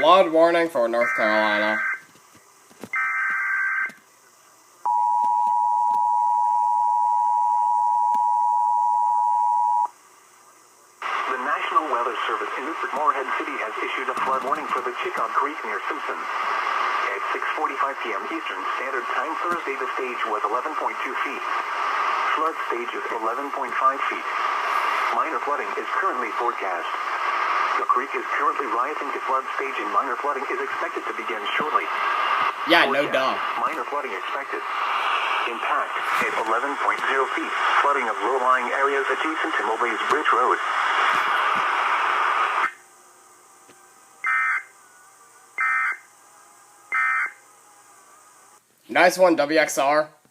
flood warning for North Carolina. The National Weather Service in Morehead City has issued a flood warning for the Chicot Creek near Simpson. At 6:45 p.m. Eastern Standard Time Thursday, the stage was 11.2 feet. Flood stage is 11.5 feet. Minor flooding is currently forecast. The creek is currently rising to flood stage and minor flooding is expected to begin shortly. Yeah, Forecast, no duh. Minor flooding expected. Impact at 11.0 feet. Flooding of low-lying areas adjacent to Mobley's Bridge Road. Nice one, WXR.